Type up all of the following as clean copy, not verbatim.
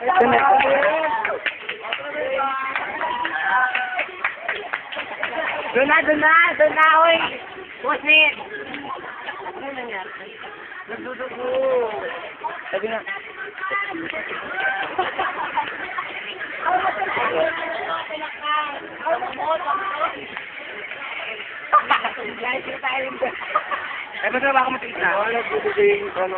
Doon na, oy! What's it? Ano nangyari? Nagdudugo. Sabi nga. Eh, ba't na ba ako matiis na? Wala, nagdudugo ano.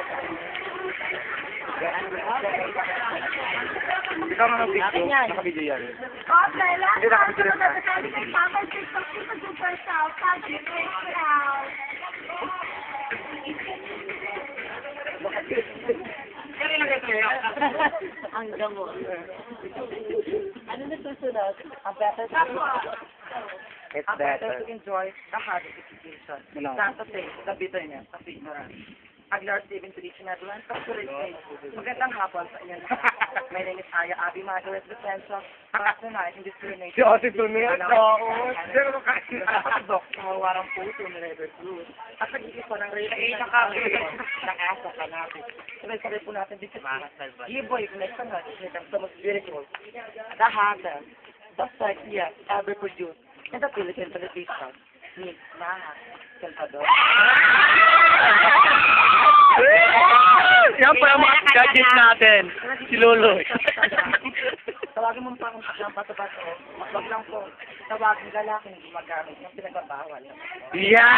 Ikaw na nag-video, naka-video yan. Okay, last Hindi naka-video time, na. super south, Ang gamo. Ano na susunod? Ang better It's Ang better better. to enjoy the hard execution. No. Not to say the bitterness of ignorance. Aglar Steven Felicia Netherlands, magandang hapon sa inyo lahat. My name is Aya Abby Margaret Defensa, Personalized and Discrimination. Si Ate Tunit, oo. Pero kasi Nakakadok sa mawarang puso ni Rebel Cruz at nag-iiso ng rate ng asa ka natin. Sabay-sabay po natin dito sa Giboy, connection natin sa most spiritual, the hottest, the sexiest ever produced in the Philippine television. Ni Maha Salvador. yan pa yung mga gadget natin. Si Lolo. Tawagin mo pa kung saan bato-bato. Wag lang po. Tawagin lalaking gumagamit ng pinagbabawal. Yeah!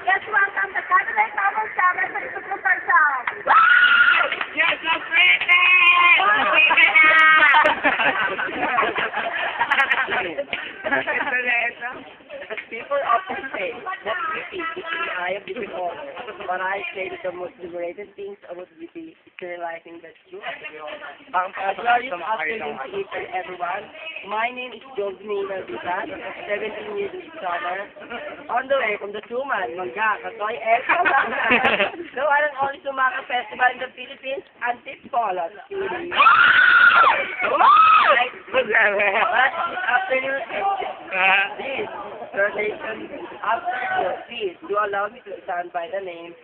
Let's welcome the Catholic Bible Sabbath for the super south. Yes, so pretty! People often say that beauty is in the eye of the beholder, but I say that the most liberating things about beauty is realizing the truth of the beholder. Glorious afternoon to each and everyone. My name is Josmina Vitas, 17 years this summer. On the way from the Tuman, Mangga, Katoy, Eka, the one and only Sumaka Festival in the Philippines, Antipolo City. Good afternoon, please, Sir Nathan, after please, do allow me to stand by the name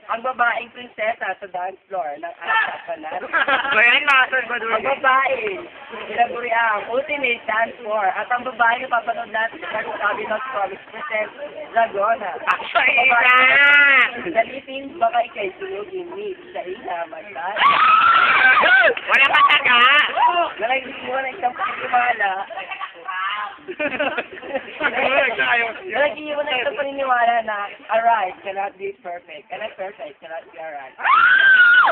ang babaeng prinsesa sa dance floor ng Asapanan. Ngayon, nasa ba doon? Ang babae, ilaburi ang ultimate dance floor. At ang babae na papanood natin sa Cabinet Promise present Laguna. Actually, Dalipin baka ikay sunugin ni sa ina magdaan. wala ka taga! Nalagay mo na isang paniniwala. Nalagay mo na isang paniniwala na a right cannot be perfect. And a perfect cannot be a right.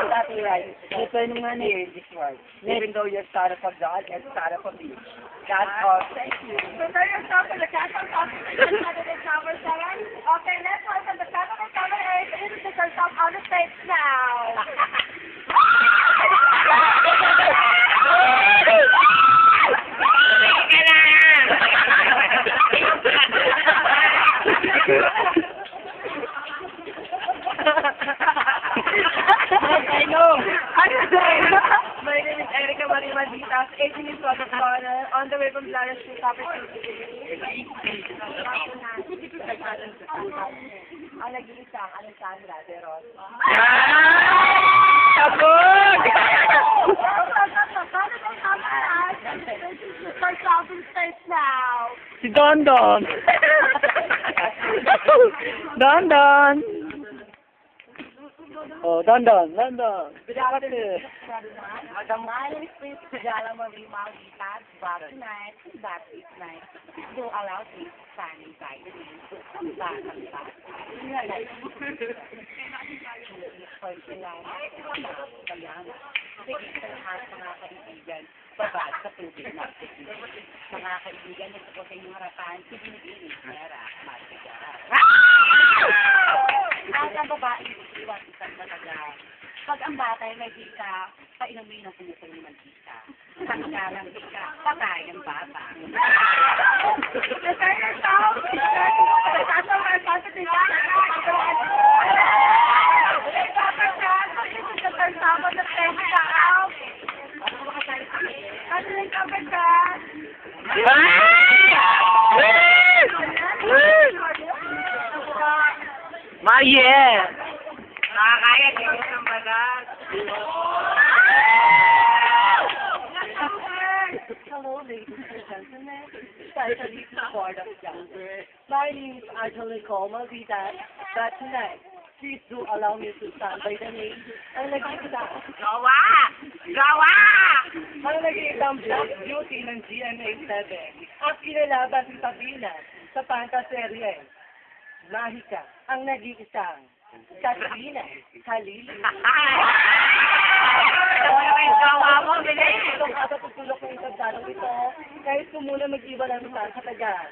Not be right. Ito yung mga near this word. Even though you're son of a God and son of a bitch. That's all. Thank you. Prepare yourself for the Catholic Saturday Shower 7. Okay, let's welcome the Catholic Shower 8. Introduce yourself on the stage now. I know. My name is Erica Marie Malditas, 18 years old, on the way from Blanes to Tapos. Ang nag-iisang Alexandra de Ros. Sabog! Super south and stage now. Si Don Don. Don Don. Oh, Don Don. Don Don. Madam, my name is Prince Jala Marie Malditas, back tonight, back is night. Do allow me standing by the name to come back and back. Sige sa lahat mga kaibigan, babad sa tubig na mga kaibigan, ito po sa inyong harapan, si Binibini, Mera, Martigara. At ang babae, iwan isang matagal. Pag ang bata ay may hika, painumin ang sumusunod ng hika. Pag ng hika, patay ang bata. Prepare yourself. Catholic Saturday Maye! Nakakaya, di ko ng balat. Hello, ladies and gentlemen, especially for the younger. My name is Angela Coma Vida, but tonight, please do allow me to stand by the name ang nag-iisang Gawa! Gawa! ang nag-iisang Black Beauty ng GMA7 at kinalaban si Sabina sa pantaserye. Mahika ang nag-iisang Katrina Halili. Gawa mo, bilis! Itong katutulok ng isang tanong ito, kahit ko muna mag-iba ng isang katagan.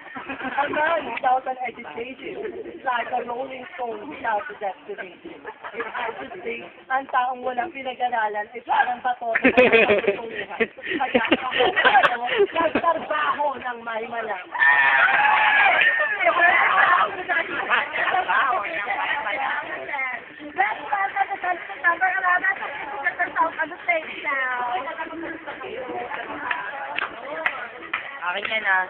A man without an education is like a rolling stone without a destination. I should say, ang taong walang pinag-aralan ay parang bato na pagkakatutuhan. Kaya ako, nagtarbaho ng may malang. Let's start at the contestant number 11 to the result on the stage now. Akin yan ah.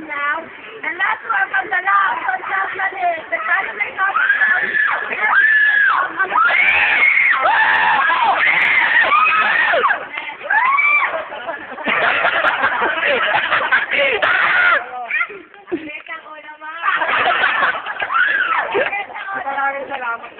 Now, and last one from the last contestant is the candidate of Maraming salamat.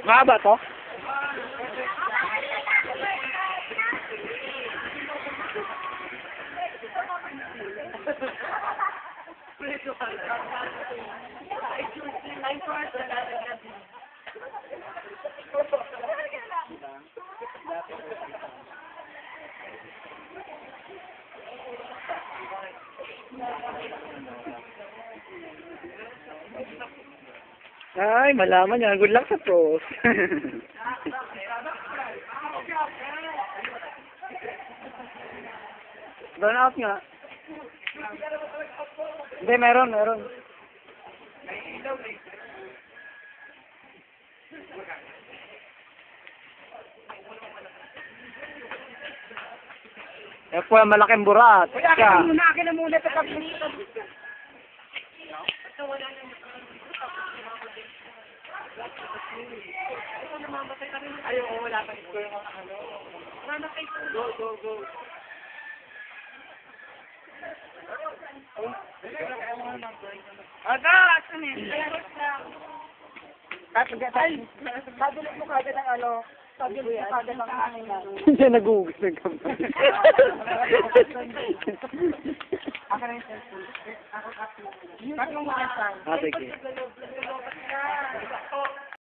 Mahaba to? Ay, malaman yan. Good luck sa pros. Burn out nga. Hindi, meron. Eh po, malaking burat. akin na muna sa kapito. Ayaw, wala pa ko yung mga ano. Go. Aga, asan eh? Sabilit mo kagad ang ano, sabilit mo kagad ang hangin na. Hindi nag-uugis ng kamay. Ako na yung cellphone. Ako. Tatlong mga sign. Ah, sige. Go.